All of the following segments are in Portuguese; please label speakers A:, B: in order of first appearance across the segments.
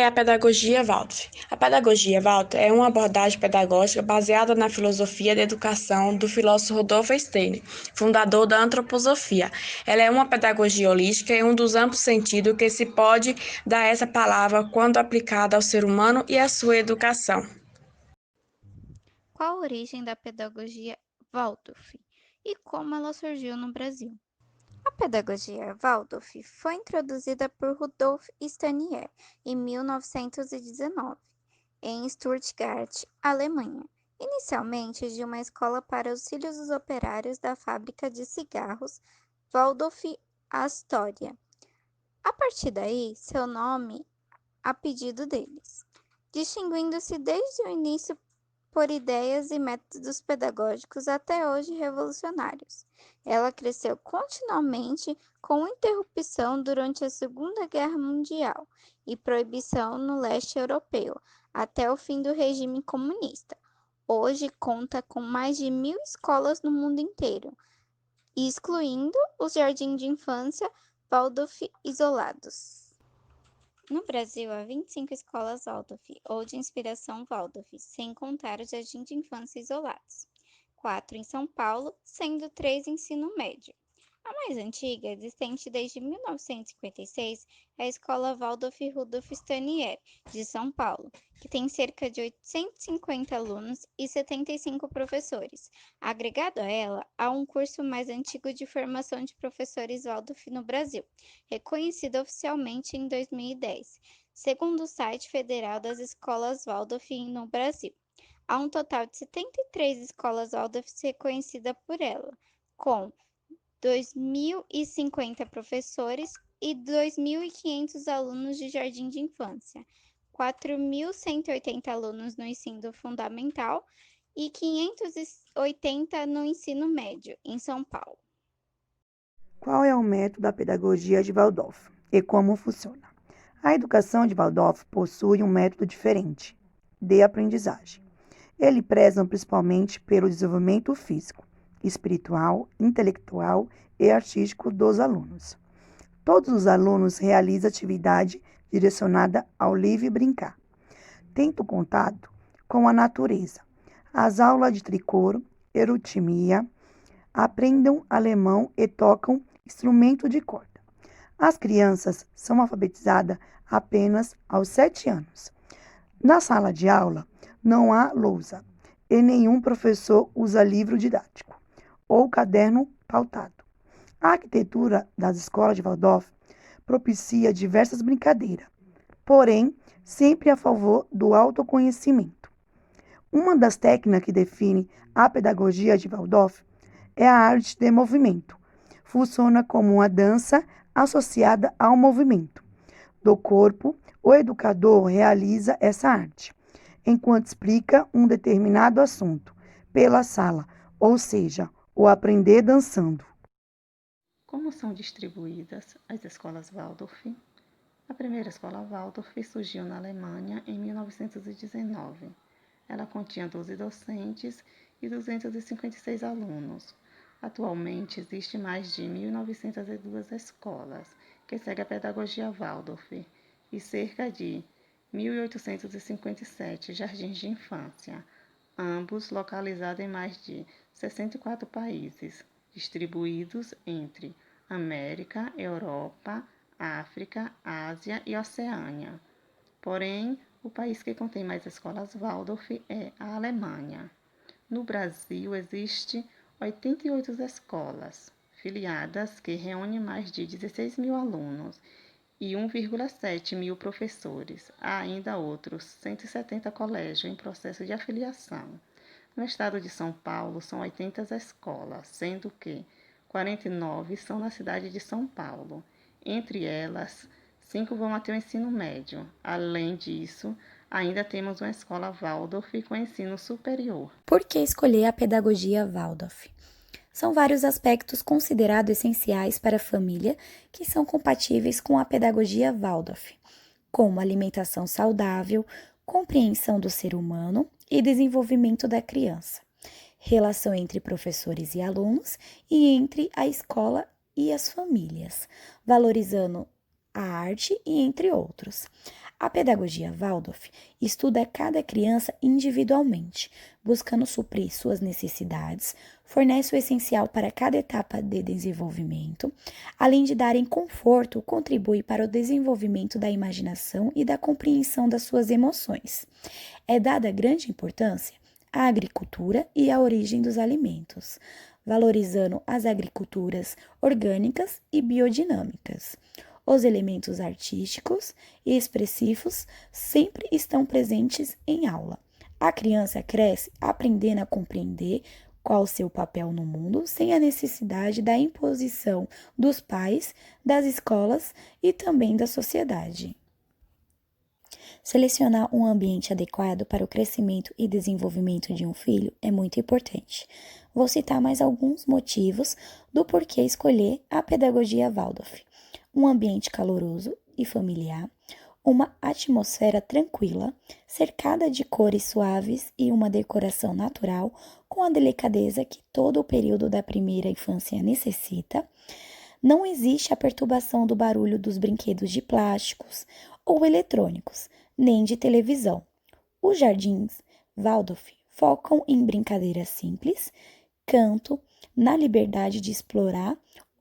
A: é a pedagogia Waldorf? A pedagogia Waldorf é uma abordagem pedagógica baseada na filosofia da educação do filósofo Rudolf Steiner, fundador da antroposofia. Ela é uma pedagogia holística em um dos amplos sentidos que se pode dar essa palavra quando aplicada ao ser humano e à sua educação.
B: Qual a origem da pedagogia Waldorf e como ela surgiu no Brasil? A pedagogia Waldorf foi introduzida por Rudolf Steiner em 1919, em Stuttgart, Alemanha, inicialmente de uma escola para os filhos dos operários da fábrica de cigarros Waldorf Astoria. A partir daí, seu nome a pedido deles, distinguindo-se desde o início por ideias e métodos pedagógicos até hoje revolucionários. Ela cresceu continuamente com interrupção durante a Segunda Guerra Mundial e proibição no leste europeu, até o fim do regime comunista. Hoje conta com mais de 1.000 escolas no mundo inteiro, excluindo os jardins de infância Waldorf isolados. No Brasil, há 25 escolas Waldorf ou de inspiração Waldorf, sem contar os jardins de infância isolados. 4 em São Paulo, sendo 3 ensino médio. A mais antiga, existente desde 1956, é a Escola Waldorf Rudolf Steiner, de São Paulo, que tem cerca de 850 alunos e 75 professores. Agregado a ela, há um curso mais antigo de formação de professores Waldorf no Brasil, reconhecido oficialmente em 2010, segundo o site federal das escolas Waldorf no Brasil. Há um total de 73 escolas Waldorf reconhecidas por ela, com 2.050 professores e 2.500 alunos de jardim de infância, 4.180 alunos no ensino fundamental e 580 no ensino médio, em São Paulo.
C: Qual é o método da pedagogia de Waldorf e como funciona? A educação de Waldorf possui um método diferente de aprendizagem. Ele preza principalmente pelo desenvolvimento físico, espiritual, intelectual e artístico dos alunos. Todos os alunos realizam atividade direcionada ao livre brincar, tendo contato com a natureza. As aulas de tricô, euritmia, aprendem alemão e tocam instrumento de corda. As crianças são alfabetizadas apenas aos 7 anos. Na sala de aula, não há lousa e nenhum professor usa livro didático ou caderno pautado. A arquitetura das escolas de Waldorf propicia diversas brincadeiras, porém, sempre a favor do autoconhecimento. Uma das técnicas que define a pedagogia de Waldorf é a arte de movimento. Funciona como uma dança associada ao movimento do corpo. O educador realiza essa arte enquanto explica um determinado assunto pela sala, ou seja, o aprender dançando.
D: Como são distribuídas as escolas Waldorf? A primeira escola Waldorf surgiu na Alemanha em 1919. Ela continha 12 docentes e 256 alunos. Atualmente, existe mais de 1.902 escolas que seguem a pedagogia Waldorf e cerca de 1.857 jardins de infância, ambos localizados em mais de 64 países, distribuídos entre América, Europa, África, Ásia e Oceânia. Porém, o país que contém mais escolas Waldorf é a Alemanha. No Brasil, existem 88 escolas filiadas que reúnem mais de 16 mil alunos e 1,7 mil professores. Há ainda outros 170 colégios em processo de afiliação. No estado de São Paulo, são 80 escolas, sendo que 49 são na cidade de São Paulo. Entre elas, 5 vão até o ensino médio. Além disso, ainda temos uma escola Waldorf com ensino superior.
E: Por que escolher a pedagogia Waldorf? São vários aspectos considerados essenciais para a família que são compatíveis com a pedagogia Waldorf, como alimentação saudável, compreensão do ser humano e desenvolvimento da criança, relação entre professores e alunos e entre a escola e as famílias, valorizando a arte e entre outros. A pedagogia Waldorf estuda cada criança individualmente, buscando suprir suas necessidades, fornece o essencial para cada etapa de desenvolvimento, além de darem conforto, contribui para o desenvolvimento da imaginação e da compreensão das suas emoções. É dada grande importância à agricultura e à origem dos alimentos, valorizando as agriculturas orgânicas e biodinâmicas. Os elementos artísticos e expressivos sempre estão presentes em aula. A criança cresce aprendendo a compreender qual o seu papel no mundo, sem a necessidade da imposição dos pais, das escolas e também da sociedade. Selecionar um ambiente adequado para o crescimento e desenvolvimento de um filho é muito importante. Vou citar mais alguns motivos do porquê escolher a pedagogia Waldorf. Um ambiente caloroso e familiar, uma atmosfera tranquila, cercada de cores suaves e uma decoração natural com a delicadeza que todo o período da primeira infância necessita. Não existe a perturbação do barulho dos brinquedos de plásticos ou eletrônicos, nem de televisão. Os jardins Waldorf focam em brincadeiras simples, canto, na liberdade de explorar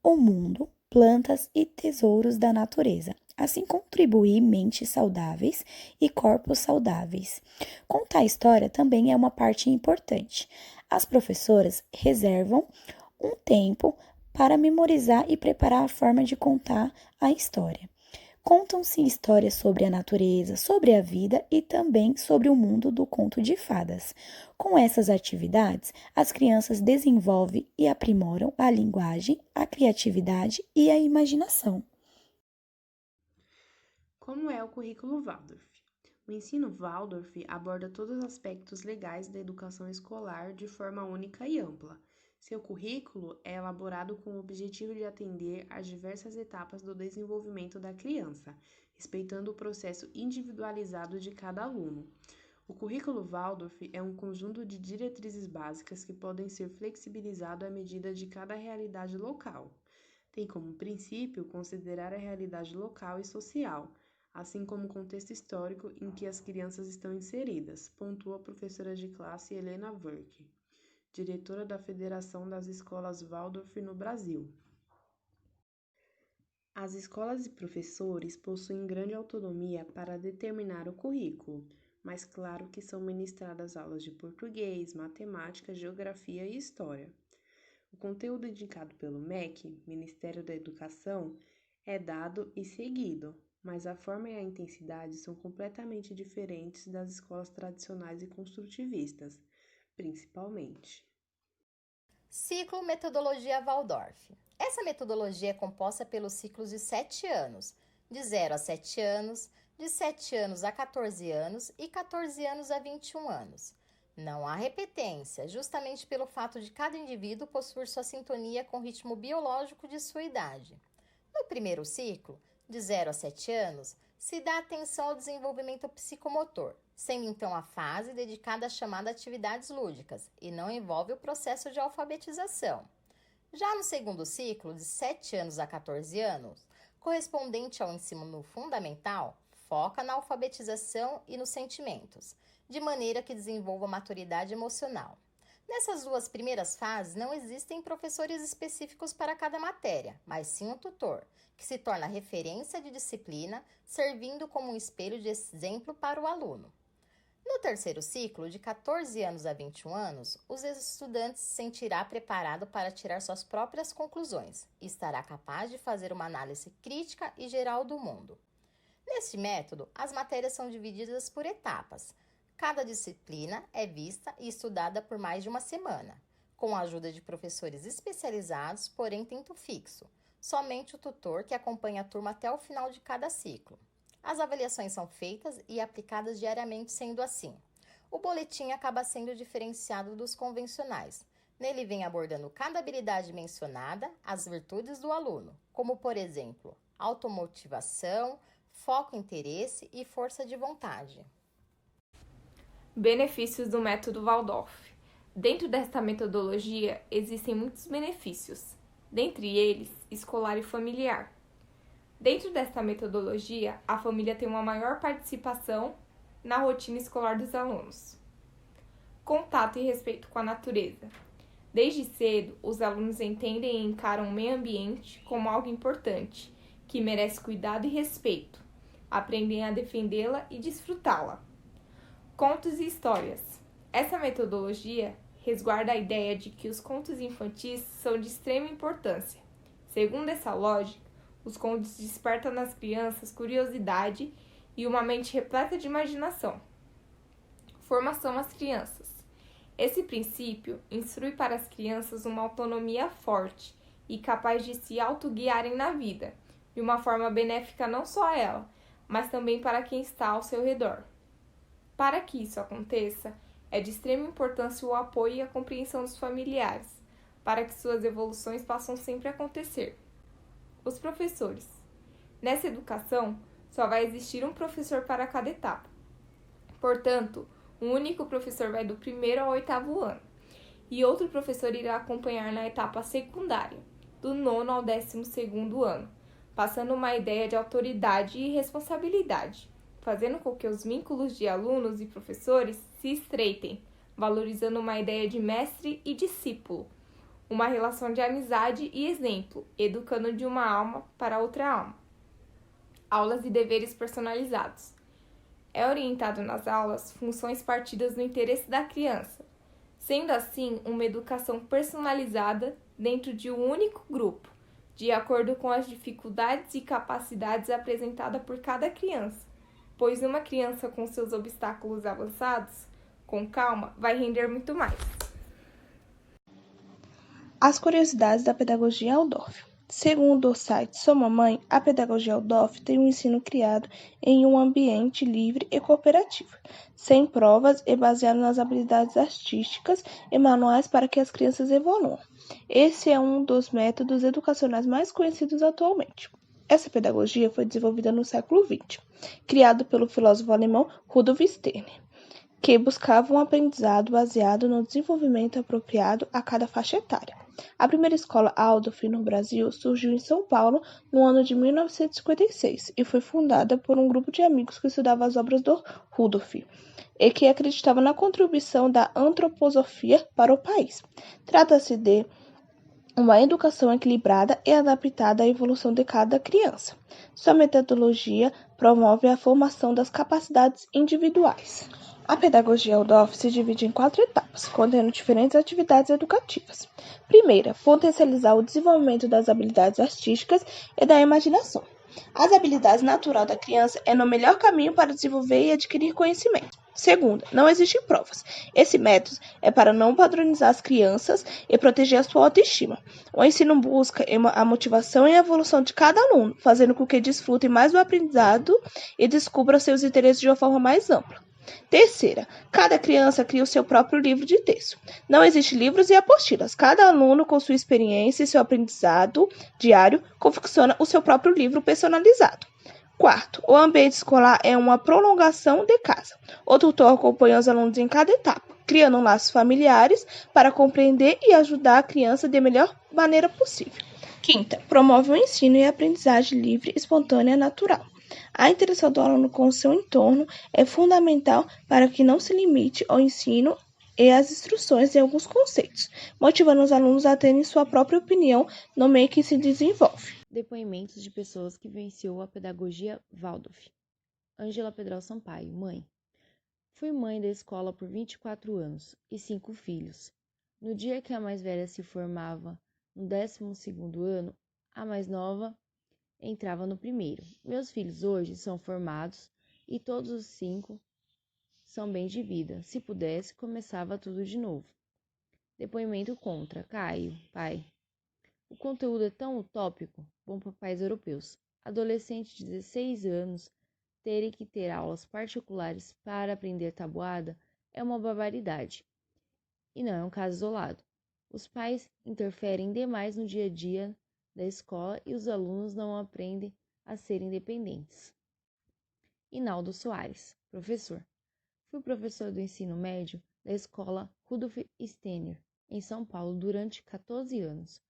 E: o mundo, plantas e tesouros da natureza, assim contribuir mentes saudáveis e corpos saudáveis. Contar história também é uma parte importante. As professoras reservam um tempo para memorizar e preparar a forma de contar a história. Contam-se histórias sobre a natureza, sobre a vida e também sobre o mundo do conto de fadas. Com essas atividades, as crianças desenvolvem e aprimoram a linguagem, a criatividade e a imaginação.
A: Como é o currículo Waldorf? O ensino Waldorf aborda todos os aspectos legais da educação escolar de forma única e ampla. Seu currículo é elaborado com o objetivo de atender às diversas etapas do desenvolvimento da criança, respeitando o processo individualizado de cada aluno. O currículo Waldorf é um conjunto de diretrizes básicas que podem ser flexibilizados à medida de cada realidade local. Tem como princípio considerar a realidade local e social, assim como o contexto histórico em que as crianças estão inseridas, pontua a professora de classe Helena Werck, diretora da Federação das Escolas Waldorf no Brasil. As escolas e professores possuem grande autonomia para determinar o currículo, mas claro que são ministradas aulas de português, matemática, geografia e história. O conteúdo indicado pelo MEC, Ministério da Educação, é dado e seguido, mas a forma e a intensidade são completamente diferentes das escolas tradicionais e construtivistas, principalmente.
F: Ciclo Metodologia Waldorf. Essa metodologia é composta pelos ciclos de 7 anos, de 0 a 7 anos, de 7 anos a 14 anos e 14 anos a 21 anos. Não há repetência, justamente pelo fato de cada indivíduo possuir sua sintonia com o ritmo biológico de sua idade. No primeiro ciclo, de 0 a 7 anos, se dá atenção ao desenvolvimento psicomotor, sendo então a fase dedicada à chamada atividades lúdicas e não envolve o processo de alfabetização. Já no segundo ciclo, de 7 anos a 14 anos, correspondente ao ensino fundamental, foca na alfabetização e nos sentimentos, de maneira que desenvolva a maturidade emocional. Nessas duas primeiras fases, não existem professores específicos para cada matéria, mas sim um tutor, que se torna referência de disciplina, servindo como um espelho de exemplo para o aluno. No terceiro ciclo, de 14 anos a 21 anos, os estudantes se sentirá preparado para tirar suas próprias conclusões e estará capaz de fazer uma análise crítica e geral do mundo. Neste método, as matérias são divididas por etapas. Cada disciplina é vista e estudada por mais de uma semana, com a ajuda de professores especializados, porém tempo fixo, somente o tutor que acompanha a turma até o final de cada ciclo. As avaliações são feitas e aplicadas diariamente, sendo assim. O boletim acaba sendo diferenciado dos convencionais. Nele vem abordando cada habilidade mencionada, as virtudes do aluno, como por exemplo, automotivação, foco, interesse e força de vontade.
G: Benefícios do método Waldorf. Dentro desta metodologia existem muitos benefícios, dentre eles escolar e familiar. Dentro desta metodologia, a família tem uma maior participação na rotina escolar dos alunos. Contato e respeito com a natureza. Desde cedo, os alunos entendem e encaram o meio ambiente como algo importante, que merece cuidado e respeito. Aprendem a defendê-la e desfrutá-la. Contos e histórias. Essa metodologia resguarda a ideia de que os contos infantis são de extrema importância. Segundo essa lógica, os contos despertam nas crianças curiosidade e uma mente repleta de imaginação. Formação às crianças. Esse princípio instrui para as crianças uma autonomia forte e capaz de se autoguiarem na vida, de uma forma benéfica não só a ela, mas também para quem está ao seu redor. Para que isso aconteça, é de extrema importância o apoio e a compreensão dos familiares, para que suas evoluções possam sempre acontecer. Os professores. Nessa educação, só vai existir um professor para cada etapa. Portanto, um único professor vai do 1º ao 8º ano, e outro professor irá acompanhar na etapa secundária, do 9º ao 12º ano, passando uma ideia de autoridade e responsabilidade, fazendo com que os vínculos de alunos e professores se estreitem, valorizando uma ideia de mestre e discípulo, uma relação de amizade e exemplo, educando de uma alma para outra alma. Aulas e deveres personalizados. É orientado nas aulas funções partidas no interesse da criança, sendo assim uma educação personalizada dentro de um único grupo, de acordo com as dificuldades e capacidades apresentadas por cada criança, pois uma criança com seus obstáculos avançados, com calma, vai render muito mais.
H: As curiosidades da pedagogia Waldorf. Segundo o site Sou Mamãe, a pedagogia Waldorf tem um ensino criado em um ambiente livre e cooperativo, sem provas e baseado nas habilidades artísticas e manuais para que as crianças evoluam. Esse é um dos métodos educacionais mais conhecidos atualmente. Essa pedagogia foi desenvolvida no século XX, criado pelo filósofo alemão Rudolf Steiner, que buscava um aprendizado baseado no desenvolvimento apropriado a cada faixa etária. A primeira escola Waldorf no Brasil surgiu em São Paulo no ano de 1956 e foi fundada por um grupo de amigos que estudava as obras do Rudolf e que acreditava na contribuição da antroposofia para o país. Trata-se de uma educação equilibrada e adaptada à evolução de cada criança. Sua metodologia promove a formação das capacidades individuais. A pedagogia Waldorf se divide em 4 etapas, contendo diferentes atividades educativas. Primeira, potencializar o desenvolvimento das habilidades artísticas e da imaginação. As habilidades naturais da criança é no melhor caminho para desenvolver e adquirir conhecimento. Segunda, não existem provas. Esse método é para não padronizar as crianças e proteger a sua autoestima. O ensino busca a motivação e a evolução de cada aluno, fazendo com que desfrutem mais do aprendizado e descubra seus interesses de uma forma mais ampla. Terceira, cada criança cria o seu próprio livro de texto. Não existem livros e apostilas. Cada aluno, com sua experiência e seu aprendizado diário, confecciona o seu próprio livro personalizado. Quarto, o ambiente escolar é uma prolongação de casa. O tutor acompanha os alunos em cada etapa, criando laços familiares para compreender e ajudar a criança da melhor maneira possível. Quinta, promove o ensino e a aprendizagem livre, espontânea e natural. A interação do aluno com o seu entorno é fundamental para que não se limite ao ensino e às instruções de alguns conceitos, motivando os alunos a terem sua própria opinião no meio que se desenvolve.
I: Depoimentos de pessoas que vivenciou a pedagogia Waldorf. Ângela Pedral Sampaio, mãe. Fui mãe da escola por 24 anos e 5 filhos. No dia que a mais velha se formava no 12º ano, a mais nova entrava no 1º. Meus filhos hoje são formados e todos os 5 são bem de vida. Se pudesse, começava tudo de novo. Depoimento contra Caio, pai. O conteúdo é tão utópico, bom para pais europeus. Adolescentes de 16 anos terem que ter aulas particulares para aprender tabuada é uma barbaridade. E não é um caso isolado. Os pais interferem demais no dia a dia da escola e os alunos não aprendem a ser independentes. Hinaldo Soares, professor. Fui professor do ensino médio da escola Rudolf Steiner, em São Paulo, durante 14 anos.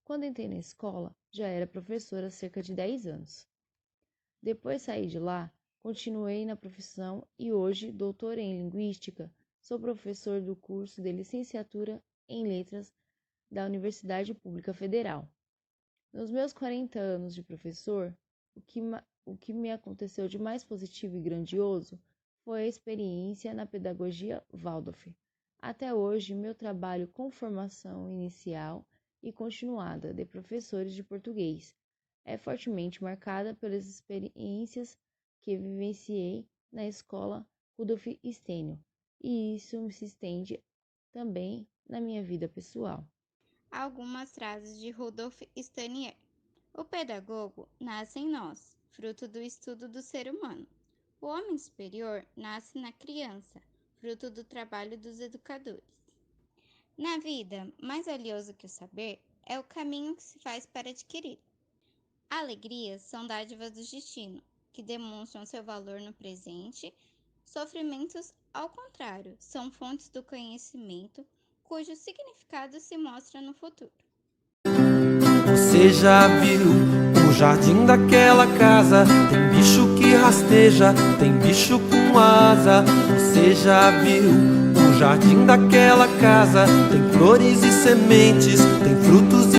I: Quando entrei na escola, já era professora há cerca de 10 anos. Depois saí de lá, continuei na profissão e hoje, doutora em Linguística, sou professor do curso de Licenciatura em Letras da Universidade Pública Federal. Nos meus 40 anos de professor, o que me aconteceu de mais positivo e grandioso foi a experiência na pedagogia Waldorf. Até hoje, meu trabalho com formação inicial e continuada de professores de português é fortemente marcada pelas experiências que vivenciei na escola Rudolf Stênio, e isso se estende também na minha vida pessoal.
B: Algumas frases de Rudolf Steiner. O pedagogo nasce em nós, fruto do estudo do ser humano. O homem superior nasce na criança, fruto do trabalho dos educadores. Na vida, mais valioso que o saber é o caminho que se faz para adquirir. Alegrias são dádivas do destino, que demonstram seu valor no presente. Sofrimentos, ao contrário, são fontes do conhecimento, cujo significado se mostra no futuro.
J: Você já viu o jardim daquela casa? Tem bicho que rasteja, tem bicho com asa. Você já viu o jardim daquela casa? Tem flores e sementes, tem frutos e